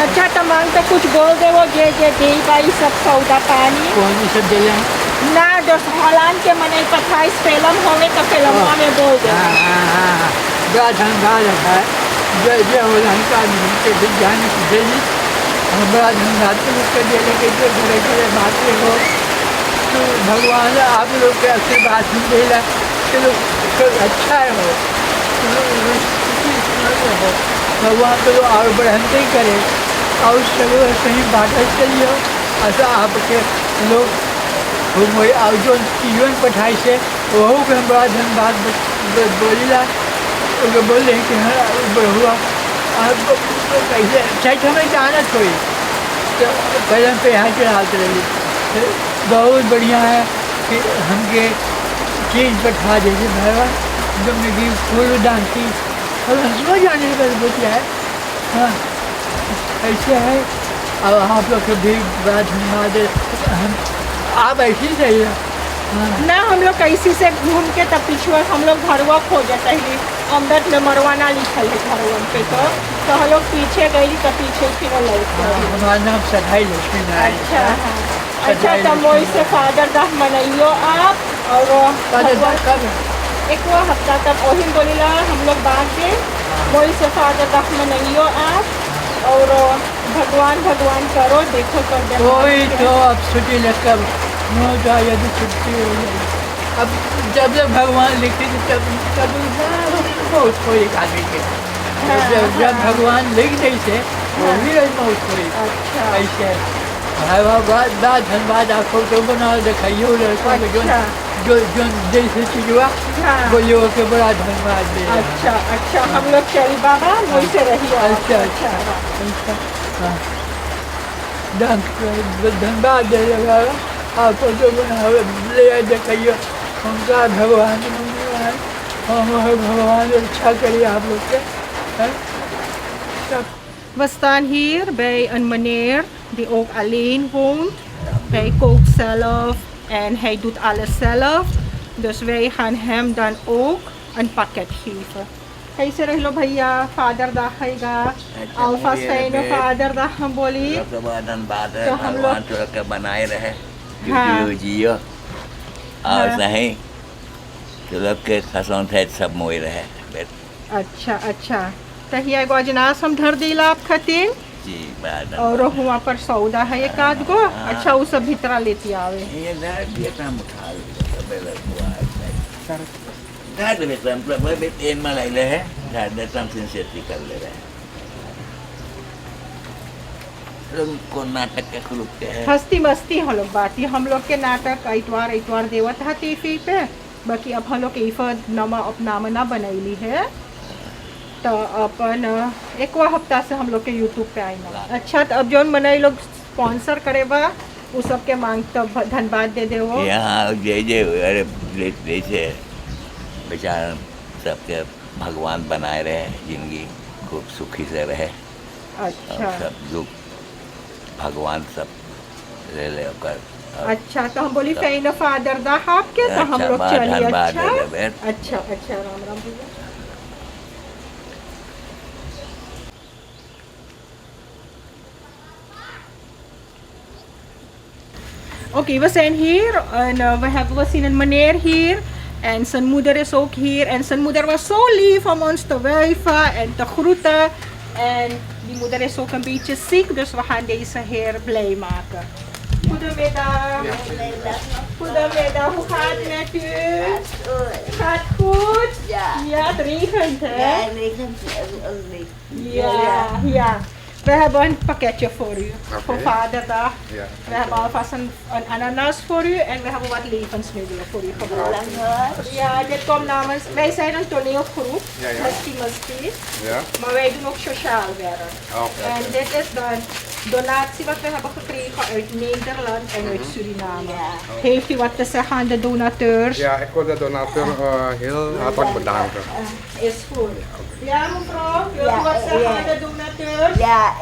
[SPEAKER 1] अच्छा तो मांग तो कुछ बोल दे वो जे दे भाई सब सौदा पानी
[SPEAKER 2] कौन सब दे लें
[SPEAKER 1] ना जो हलान के मने 28 फिल्म होवे तो फिल्म में बोल दे
[SPEAKER 2] हाँ हाँ हाँ बड़ा धंधा रखा है जो लंका के विज्ञान की देनी हम बड़ा धंधा तो उसके देने के जो घरे घरे बातें हो तो भगवान आप लोग के आशीर्वाद मिलेगा चलो अच्छा हो भगवान को और बढ़ाते ही करे और सगों कहीं बाटल चलिए ऐसा आपके लोग घूम और जो जीवन पठाई से वह को हम बड़ा धन्यवाद बोलीला उनको बोल रहे कि हाँ हुआ आपको कैसे छठ हमें जाना कोई तो पहले पे यहाँ के हाथ रही बहुत बढ़िया है कि हमके चीज़ पठा देते भगवान तुमने की फूल डांसी और हंसवा जाने का बोलिया है हाँ ऐसे है अब आप लोग को भी बड़ा धन्यवाद हम आप ऐसे ही रहिए हाँ
[SPEAKER 1] ना हम लोग कैसी से घूम के तब पिछुआ हम लोग घरवा खोजत रही अमृत में मरवाना लिखल है घरवन पे तो हम लोग पीछे गई तो पीछे फिर लड़के
[SPEAKER 2] हमारा नाम सधाई लक्ष्मी नारायण
[SPEAKER 1] अच्छा हाँ अच्छा तो मोई से फादर दाह मनइयो आप और
[SPEAKER 2] कब
[SPEAKER 1] एक वो हफ्ता तक वही बोलीला हम लोग बांट के मोई से फादर दाह मनइयो आप और भगवान भगवान करो देखो कर दे
[SPEAKER 2] कोई तो अब छुट्टी लगकर न जाए यदि छुट्टी हो जाए अब जब जब भगवान लिखे तब तब बहुत कोई आदमी के जब भगवान लिख नहीं थे वो भी बहुत कोई
[SPEAKER 1] अच्छा
[SPEAKER 2] ऐसे भाई बड़ा धन्यवाद आपको तो बना दिखाइए लड़का जो जो जैसे चीज हुआ
[SPEAKER 1] हाँ।
[SPEAKER 2] बोलिए ओके बड़ा धन्यवाद दे
[SPEAKER 1] अच्छा अच्छा हम लोग चल बाबा वही से रही
[SPEAKER 2] अच्छा अच्छा अच्छा हाँ धन्यवाद दे देगा आपको जो बना ले दिखाइए उनका भगवान भगवान अच्छा करिए आप लोग के
[SPEAKER 1] We staan hier bij een meneer die ook alleen woont. Hij kookt zelf en hij doet alles zelf. Dus wij gaan hem dan ook een pakket geven. Hij zegt, hello भैया, Vaderdag ga. Alvast fijne Vaderdag हम बोली.
[SPEAKER 9] धनबाद
[SPEAKER 1] तो हम लोग-
[SPEAKER 9] भगवान तो के बनाए रहे
[SPEAKER 1] हाँ।
[SPEAKER 9] जियो और
[SPEAKER 1] हाँ।
[SPEAKER 9] सही तो लोग के खसों थे सब मोई रहे
[SPEAKER 1] अच्छा अच्छा तो हिया एगो अजनास हम धर दिला आप खातिर
[SPEAKER 9] जी बाद
[SPEAKER 1] और हुआ पर सौदा है एक आध गो। अच्छा वो सब भीतरा लेती आवे।
[SPEAKER 9] ये दर दिया काम उठा लिया सब लग हुआ दर दे तम पर बे इन में ले है दर दे तम सिंसियरली कर ले रहे लोग को नाटक के ग्रुप के है
[SPEAKER 1] हस्ती मस्ती हम लोग बाती हम लोग के नाटक इतवार इतवार देवत था टीवी पे। बाकी अब हम लोग नमा अपनाम ना बनैली है तो अपन एक हफ्ता से हम लोग के यूट्यूब पे आई ना। अच्छा तो अब जौन बनाई लोग स्पॉन्सर करे बा वो सबके मांग तो धन्यवाद दे दे वो।
[SPEAKER 9] यहाँ जे अरे जैसे बेचारा सबके भगवान बनाए रहे जिंदगी खूब सुखी से रहे
[SPEAKER 1] अच्छा
[SPEAKER 9] और सब दुख भगवान सब ले कर
[SPEAKER 1] अच्छा तो हम बोली फैन फादर दा आपके तो हम लोग
[SPEAKER 9] अच्छा,
[SPEAKER 1] चलिए।
[SPEAKER 9] धन्यवाद
[SPEAKER 1] अच्छा
[SPEAKER 9] दे दे।
[SPEAKER 1] अच्छा अच्छा राम राम भैया। Okay, we zijn hier en we zien een meneer hier en zijn moeder is ook hier en zijn moeder was zo lief om ons te wuiven en te groeten en die moeder is ook een beetje ziek, dus we gaan deze heer blij maken. Goedemiddag. Goedemiddag, hoe gaat het met u? Gaat goed?
[SPEAKER 10] Ja.
[SPEAKER 1] Ja, het regent hè?
[SPEAKER 10] Ja, het regent ook niet.
[SPEAKER 1] Ja, ja. We hebben een pakketje voor u, voor Vaderdag.
[SPEAKER 6] Ja.
[SPEAKER 1] We hebben alvast een ananas voor u en we hebben wat levensmiddelen voor u gebracht. Ja, dit komt namens, wij zijn een toneelgroep,
[SPEAKER 6] Ja, ja.
[SPEAKER 1] Masti,
[SPEAKER 6] Ja.
[SPEAKER 1] maar wij doen ook sociaal werk.
[SPEAKER 6] Oké.
[SPEAKER 1] En dit is de donatie wat we hebben gekregen uit Nederland en uit Suriname. Heeft u wat te zeggen aan de donateurs?
[SPEAKER 11] Ja, ik wil de donateur heel hartelijk bedanken.
[SPEAKER 1] Is goed. Ja mevrouw, wilt u
[SPEAKER 10] Ja,
[SPEAKER 1] wat zeggen
[SPEAKER 10] ja.
[SPEAKER 1] aan de donateurs?
[SPEAKER 10] Ja,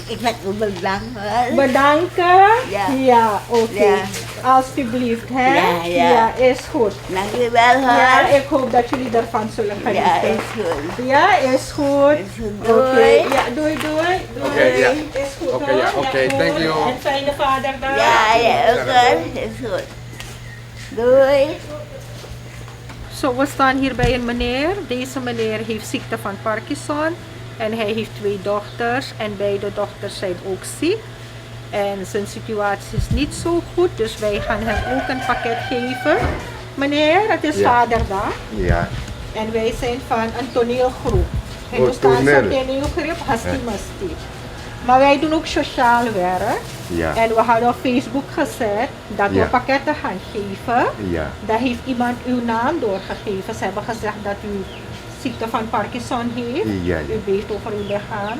[SPEAKER 10] ik wil u bedanken.
[SPEAKER 1] Bedanken?
[SPEAKER 10] Ja.
[SPEAKER 1] Ja, oké.
[SPEAKER 10] Ja.
[SPEAKER 1] Alsjeblieft, hè?
[SPEAKER 10] Ja, ja.
[SPEAKER 1] Ja, is goed.
[SPEAKER 10] Dank u wel hoor.
[SPEAKER 1] Ja, ik hoop dat jullie ervan zullen genieten.
[SPEAKER 10] Ja, is goed.
[SPEAKER 1] Ja, is goed.
[SPEAKER 10] Is goed.
[SPEAKER 1] Oké.
[SPEAKER 10] Doei.
[SPEAKER 1] Ja, doei, doei. Doei.
[SPEAKER 11] Oké, ja.
[SPEAKER 1] Is goed,
[SPEAKER 11] Oké,
[SPEAKER 1] hoor.
[SPEAKER 11] ja, oké,
[SPEAKER 1] goed.
[SPEAKER 11] thank you.
[SPEAKER 1] En fijne Vaderdag.
[SPEAKER 10] Ja, ja, ook hoor. Is goed. Doei.
[SPEAKER 1] Zo, we staan hier bij een meneer. Deze meneer heeft ziekte van Parkinson. En hij heeft 2 dochters. En beide dochters zijn ook ziek. En zijn situatie is niet zo goed. Dus wij gaan hem ook een pakket geven. Meneer, het is
[SPEAKER 6] Ja.
[SPEAKER 1] Vaderdag.
[SPEAKER 6] Ja.
[SPEAKER 1] En wij zijn van een toneelgroep. Hindoestaanse toneelgroep, Hasti Masti. Maar wij doen ook sociaal werk.
[SPEAKER 6] Ja.
[SPEAKER 1] En we hadden op Facebook gezet dat
[SPEAKER 6] Ja.
[SPEAKER 1] we pakketten gaan geven.
[SPEAKER 6] Ja.
[SPEAKER 1] Daar heeft iemand uw naam doorgegeven. Ze hebben gezegd dat u ziekte van Parkinson heeft.
[SPEAKER 6] Ja, ja.
[SPEAKER 1] U beeft over uw lichaam.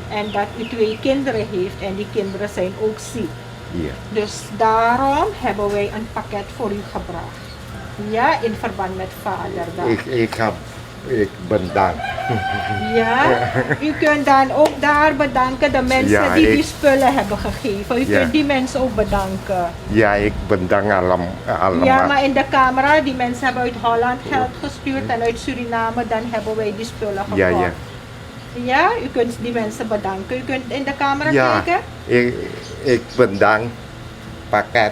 [SPEAKER 1] En dat u 2 kinderen heeft en die kinderen zijn ook ziek.
[SPEAKER 6] Ja.
[SPEAKER 1] Dus daarom hebben wij een pakket voor u gebracht. Ja, in verband met Vaderdag.
[SPEAKER 6] Ik bedank.
[SPEAKER 1] Ja, u kunt dan ook daar bedanken de mensen
[SPEAKER 6] Ja,
[SPEAKER 1] die die
[SPEAKER 6] ik-
[SPEAKER 1] spullen hebben gegeven. U
[SPEAKER 6] Ja.
[SPEAKER 1] kunt die mensen ook bedanken.
[SPEAKER 6] Ja, ik bedank allemaal.
[SPEAKER 1] Ja, maar in de camera, die mensen hebben uit Holland geld gestuurd en uit Suriname, dan hebben wij die spullen gekocht.
[SPEAKER 6] Ja, ja.
[SPEAKER 1] Ja, u kunt die mensen bedanken. U kunt in de camera
[SPEAKER 6] Ja,
[SPEAKER 1] kijken.
[SPEAKER 6] ik bedank pakket.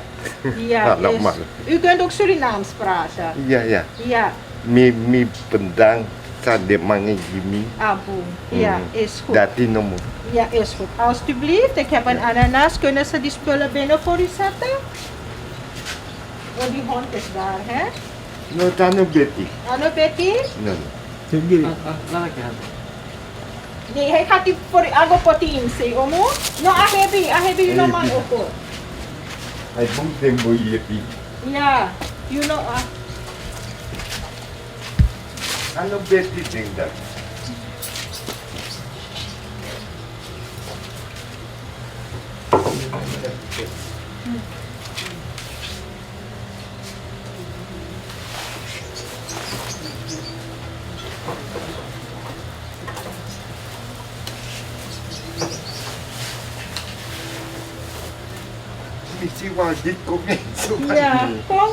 [SPEAKER 1] Ja,
[SPEAKER 6] allemaal.
[SPEAKER 1] u kunt ook Surinaams praten.
[SPEAKER 6] Ja, ja.
[SPEAKER 1] Ja,
[SPEAKER 6] Mi bedank sa de mangi Jimmy.
[SPEAKER 1] Abu. Ja, is goed.
[SPEAKER 6] Dat die nomor.
[SPEAKER 1] Ja, is goed. Alsjeblieft, ik heb een ananas. Kunnen ze die spullen binnen voor u zetten? Want die hond is daar, hè?
[SPEAKER 6] No tano beti.
[SPEAKER 1] Ano, Betty?
[SPEAKER 6] No.
[SPEAKER 1] Nee, hij gaat die voor u agopotiin, say, omo? No, ahebi you know man opo.
[SPEAKER 6] Ay bung tembo yeti.
[SPEAKER 1] Ja, you know,
[SPEAKER 6] Ano beti ding dat? misi wal dik komen so.
[SPEAKER 1] Ja, kom.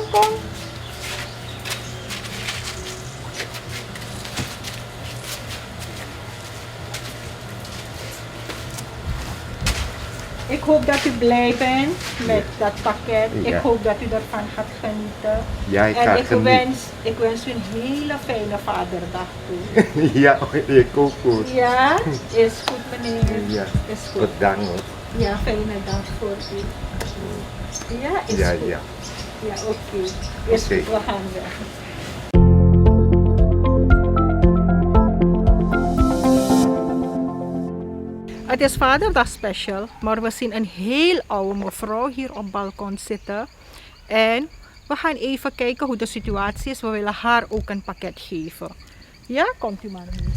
[SPEAKER 1] Ik hoop dat u blij bent met dat pakket.
[SPEAKER 6] Ja.
[SPEAKER 1] Ik hoop dat u ervan gaat genieten.
[SPEAKER 6] Ja, ik
[SPEAKER 1] en
[SPEAKER 6] ga
[SPEAKER 1] ik
[SPEAKER 6] genieten.
[SPEAKER 1] wens u een hele fijne Vaderdag toe.
[SPEAKER 6] Ja, ik ook goed.
[SPEAKER 1] Ja, is goed meneer.
[SPEAKER 6] Ja,
[SPEAKER 1] Is goed.
[SPEAKER 6] bedankt.
[SPEAKER 1] Ja, fijne dag voor u. Ja, is
[SPEAKER 6] Ja,
[SPEAKER 1] goed.
[SPEAKER 6] ja.
[SPEAKER 1] Ja, oké. Is
[SPEAKER 6] Oké.
[SPEAKER 1] goed, we gaan weg. Het is Vaderdag special, maar we zien een heel oude mevrouw hier op het balkon zitten. En we gaan even kijken hoe de situatie is. We willen haar ook een pakket geven. Ja, komt u maar mee.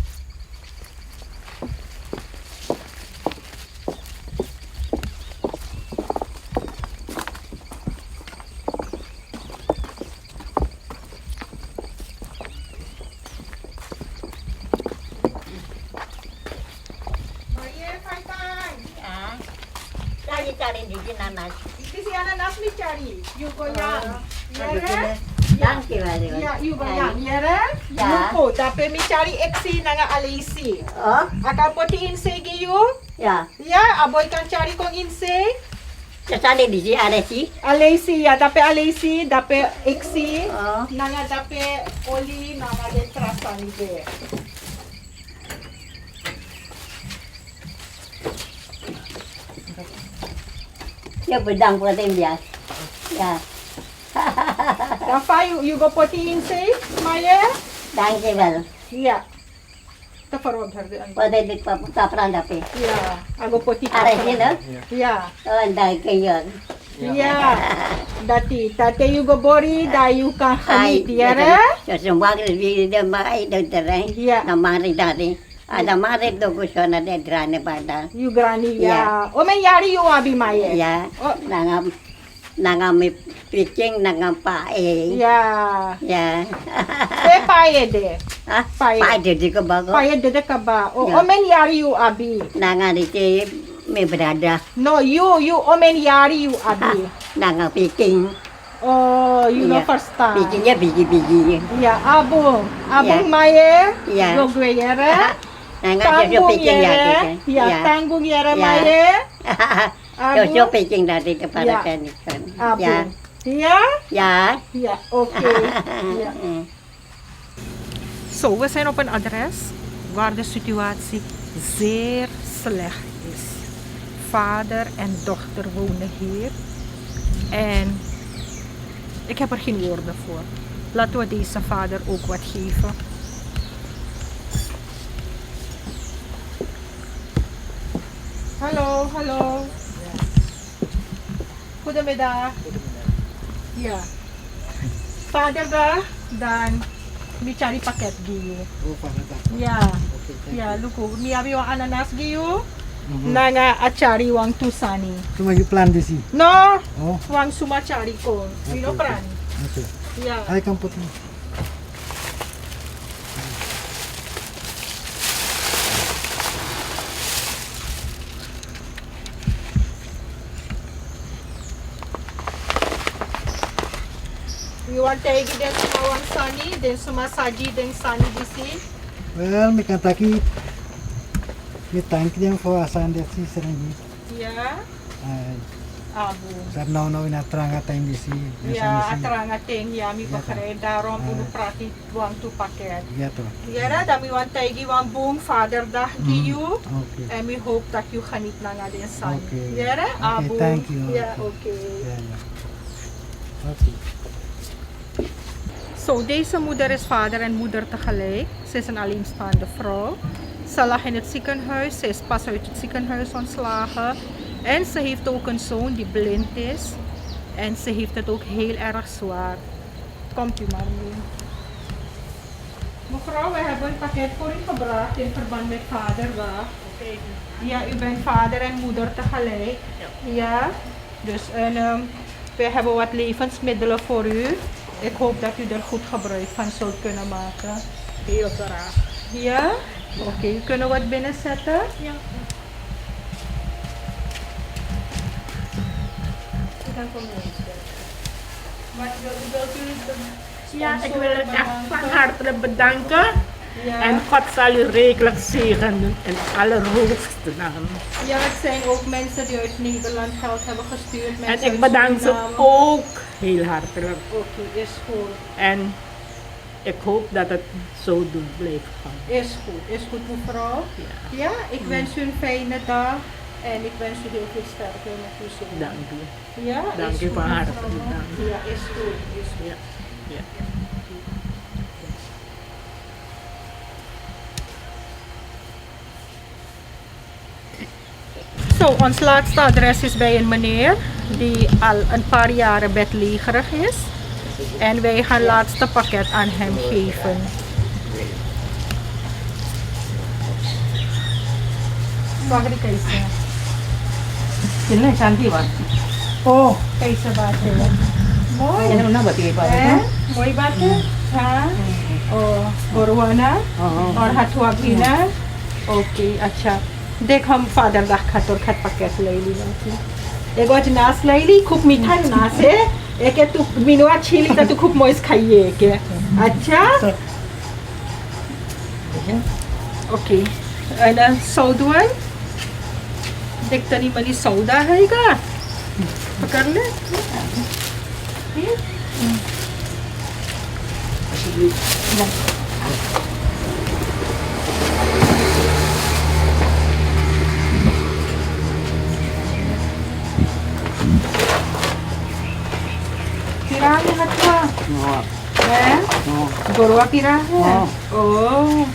[SPEAKER 10] Cari di nanas.
[SPEAKER 1] Isi si ananas ni cari. You go yang.
[SPEAKER 10] Yang kira
[SPEAKER 1] Ya, you go yang. Yere?
[SPEAKER 10] Ya.
[SPEAKER 1] Luko, tapi mi cari eksi nanga alisi.
[SPEAKER 10] Oh,
[SPEAKER 1] Akan poti inse giyu?
[SPEAKER 10] ya.
[SPEAKER 1] Ya, aboy kan cari kong inse.
[SPEAKER 10] Sasali di sini ada sih.
[SPEAKER 1] Alisi ya, tapi alisi, tapi eksi.
[SPEAKER 10] Oh.
[SPEAKER 1] Nanga tapi oli, nanga de trasan de.
[SPEAKER 10] Ya pedang protein dia. Ya.
[SPEAKER 1] Rafa, you go poti inse? Maya?
[SPEAKER 10] Dan kebal.
[SPEAKER 1] Ya. Tafarod har de.
[SPEAKER 10] Pada di kapran dapat.
[SPEAKER 1] Ya, ago poti.
[SPEAKER 10] Ada sih no?
[SPEAKER 1] Ya.
[SPEAKER 10] Oh, dan kayak.
[SPEAKER 1] Ya. Dati you go bori, da you kan
[SPEAKER 10] Hai,
[SPEAKER 1] hamid yere?
[SPEAKER 10] ya semua di dia mai dan terang.
[SPEAKER 1] Ya.
[SPEAKER 10] Nama dari. Ada mare do kusona de grane pada.
[SPEAKER 1] You granny,
[SPEAKER 10] Ya.
[SPEAKER 1] ya. O men yari you abi maye.
[SPEAKER 10] Ya.
[SPEAKER 1] Oh.
[SPEAKER 10] Nangam pitching nangam pae.
[SPEAKER 1] Ya.
[SPEAKER 10] Ya.
[SPEAKER 1] Pe paye de.
[SPEAKER 10] Ah,
[SPEAKER 1] Pae.
[SPEAKER 10] pae de ke bago.
[SPEAKER 1] Paye de ka ba. O
[SPEAKER 10] Ya.
[SPEAKER 1] men yari you abi.
[SPEAKER 10] Nanga di te me berada.
[SPEAKER 1] No, you o men yari you abi.
[SPEAKER 10] Nanga pitching.
[SPEAKER 1] Oh, you know
[SPEAKER 10] Ya.
[SPEAKER 1] first time.
[SPEAKER 10] Pitchingnya biji-biji.
[SPEAKER 1] Ya, abung. Abung
[SPEAKER 10] Ya.
[SPEAKER 1] maye.
[SPEAKER 10] Ya.
[SPEAKER 1] Go gwe yere.
[SPEAKER 10] Nanga jojo
[SPEAKER 1] Tanggung
[SPEAKER 10] pitching ya.
[SPEAKER 1] yere.
[SPEAKER 10] gitu.
[SPEAKER 1] Ya, tanggung yere
[SPEAKER 10] Ya.
[SPEAKER 1] maye.
[SPEAKER 10] Jojo
[SPEAKER 1] Abung.
[SPEAKER 10] pitching dari kepada
[SPEAKER 1] Ya.
[SPEAKER 10] kan ikan. Ya.
[SPEAKER 1] Abung. Ja?
[SPEAKER 10] Ja.
[SPEAKER 1] Ja, oké. Ja. Zo, we zijn op een adres waar de situatie zeer slecht is. Vader en dochter wonen hier. En ik heb er geen woorden voor. Laten we deze vader ook wat geven. Hallo, hallo. Goedemiddag. Ja. Vaderdag, dan mi cari paket giyo. Ya. Ya, luko. Mi abi wang ananas giyo. Nanga achari wang tusani.
[SPEAKER 2] Cuma you plan di sini.
[SPEAKER 1] No,
[SPEAKER 2] Oh,
[SPEAKER 1] wang sumachari ko. Sino pran?
[SPEAKER 2] oke.
[SPEAKER 1] Ya.
[SPEAKER 2] Hai kamput ni.
[SPEAKER 1] You want to igi den suma wang sani, den suma saji den sani disi.
[SPEAKER 2] Well, mi kanta ki mi tank dia for asan dia si serangi.
[SPEAKER 1] Ya.
[SPEAKER 2] Ai,
[SPEAKER 1] Abu.
[SPEAKER 2] sar no ina tranga time di si.
[SPEAKER 1] Ya, atranga ting ya mi
[SPEAKER 2] Ya,
[SPEAKER 1] bakare darom punu prati wang tu paket.
[SPEAKER 2] Ya to.
[SPEAKER 1] Yara, dan we want to igi wang boom Vaderdag giyo.
[SPEAKER 2] Okay.
[SPEAKER 1] And we hope that you ganit na nga din sa
[SPEAKER 2] Okay.
[SPEAKER 1] Yara,
[SPEAKER 2] Okay,
[SPEAKER 1] Abu.
[SPEAKER 2] thank you.
[SPEAKER 1] Yeah, okay.
[SPEAKER 2] Ja, ja. Okay.
[SPEAKER 1] Zo, deze moeder is vader en moeder tegelijk. Ze is een alleenstaande vrouw. Ze lag in het ziekenhuis. Ze is pas uit het ziekenhuis ontslagen. En ze heeft ook een zoon die blind is. En ze heeft het ook heel erg zwaar. Komt u maar mee. Mevrouw, we hebben een pakket voor u gebracht in verband met Vaderdag. Ja, u bent vader en moeder tegelijk. Ja. Dus we hebben wat levensmiddelen voor u. Ik hoop dat u er goed gebruik van zult kunnen maken. Heel graag. Ja? Oké, kunnen we wat binnenzetten? Ja.
[SPEAKER 4] Ja, ik wil het echt van harte bedanken. En God zal u rijkelijk zegenen in allerhoogste naam.
[SPEAKER 1] Ja, het zijn ook mensen die uit Nederland geld hebben gestuurd.
[SPEAKER 4] En ik bedank ze ook heel hartelijk.
[SPEAKER 1] Oké, is goed.
[SPEAKER 4] En ik hoop dat het zo doen blijft gaan.
[SPEAKER 1] Is goed mevrouw. Ja, ik wens u een fijne dag. En ik wens u heel veel sterkte met uw zoon.
[SPEAKER 4] Dank u.
[SPEAKER 1] Ja,
[SPEAKER 4] Dank
[SPEAKER 1] is
[SPEAKER 4] u
[SPEAKER 1] goed,
[SPEAKER 4] van harte.
[SPEAKER 1] mevrouw.
[SPEAKER 4] Dank u.
[SPEAKER 1] Ja, is goed. Is goed.
[SPEAKER 4] Ja. Ja.
[SPEAKER 1] Zo, ons laatste adres is bij een meneer die al een paar jaren bedlegerig is. En wij gaan het laatste pakket aan hem geven. Wacht, keizer.
[SPEAKER 4] Sila cantik,
[SPEAKER 1] Oh, keizer batik. Mooi.
[SPEAKER 4] Ini mana batik Pak?
[SPEAKER 1] Mooi batik. हाँ और गोरवाना और हथुआ पीना okay अच्छा देख हम father दा खातर खत पकेट ले ली एगो नास ले ली खूब मीठा नास है एक तू मिनवा छीली तो तू खूब मोइस खाइए के अच्छा ओके एना सौदवन देख तनी मनी सौदा है का पकड़ ले किरा है हथुआ है गोरवा किरा है ओह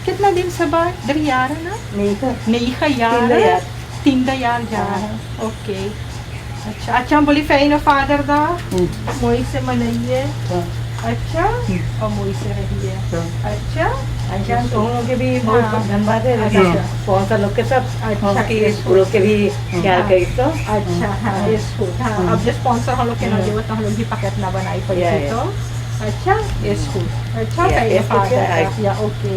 [SPEAKER 1] कितना दिन से बाद इधर यार है ना नहीं का यार तीन यार जा है ओके अच्छा अच्छा हम बोली फैन फादर दा मोई से मनाइए अच्छा और मोई से रहिए अच्छा
[SPEAKER 4] अच्छा तुम लोग के भी बहुत धन्यवाद है बहुत लोग के सब
[SPEAKER 1] अच्छा
[SPEAKER 4] लोग के भी ख्याल करी तो
[SPEAKER 1] अच्छा हाँ इसको हाँ अब जो स्पॉन्सर हम लोग के ना देवता हम लोग भी पैकेट ना बनाई पड़ी तो अच्छा इसको अच्छा फैन फादर या ओके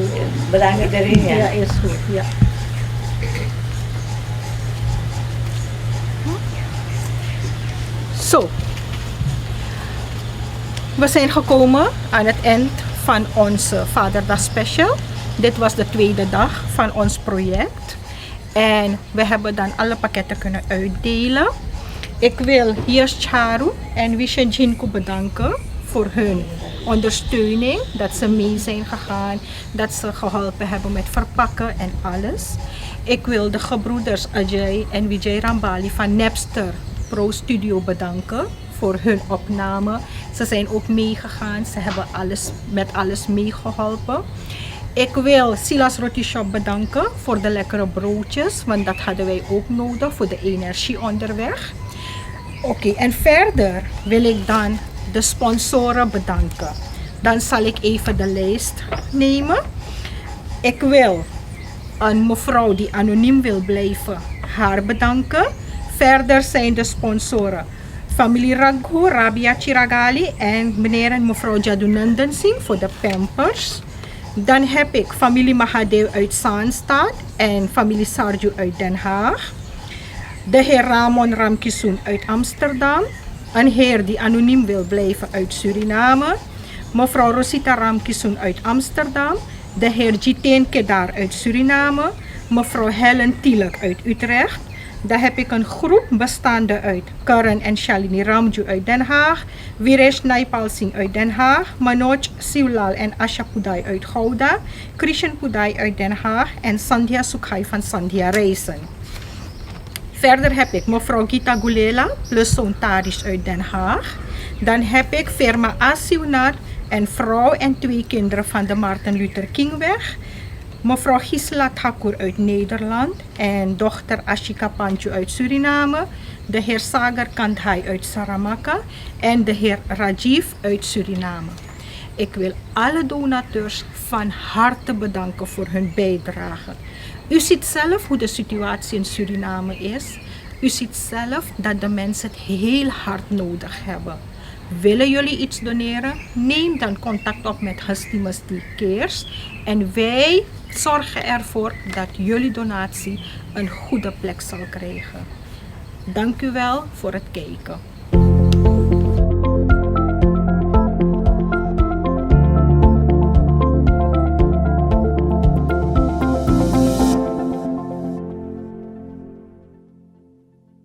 [SPEAKER 4] बताएंगे जरूर
[SPEAKER 1] या इसको या Zo, we zijn gekomen aan het eind van onze Vaderdag Special. Dit was de tweede dag van ons project. En we hebben dan alle pakketten kunnen uitdelen. Ik wil Hiers Charu en Vishen Jinku bedanken voor hun ondersteuning. Dat ze mee zijn gegaan, dat ze geholpen hebben met verpakken en alles. Ik wil de gebroeders Ajay en Vijay Rambali van Napster Pro Studio bedanken voor hun opname. Ze zijn ook meegegaan, ze hebben met alles meegeholpen. Ik wil Silas Roti Shop bedanken voor de lekkere broodjes, want dat hadden wij ook nodig voor de energie onderweg. Oké, en verder wil ik dan de sponsoren bedanken. Dan zal ik even de lijst nemen. Ik wil een mevrouw die anoniem wil blijven, haar bedanken. Verder zijn de sponsoren familie Raghu, Rabia Chiragali en meneer en mevrouw Jadunandan Singh voor de pampers. Dan heb ik familie Mahadev uit Zaanstad en familie Sarju uit Den Haag. De heer Ramon Ramkisoen uit Amsterdam. Een heer die anoniem wil blijven uit Suriname. Mevrouw Rosita Ramkisoen uit Amsterdam. De heer Jiten Kedar uit Suriname. Mevrouw Helen Tielek uit Utrecht. Daar heb ik een groep bestaande uit Karan en Shalini Ramju uit Den Haag, Viresh Naipal Singh uit Den Haag, Manoj Sivlal en Asha Pudai uit Gouda, Krishan Pudai uit Den Haag en Sandhya Sukhai van Sandhya Reizen. Verder heb ik mevrouw Gita Gulela plus zoon Tarish uit Den Haag. Dan heb ik firma Asiunar en vrouw en 2 kinderen van de Martin Luther Kingweg. Mevrouw Gisela Thakur uit Nederland en dochter Ashika Panchu uit Suriname, de heer Sagar Kandhai uit Saramaka en de heer Rajiv uit Suriname. Ik wil alle donateurs van harte bedanken voor hun bijdrage. U ziet zelf hoe de situatie in Suriname is. U ziet zelf dat de mensen het heel hard nodig hebben. Willen jullie iets doneren? Neem dan contact op met Husty Cares en wij zorgen ervoor dat jullie donatie een goede plek zal krijgen. Dank u wel voor het kijken.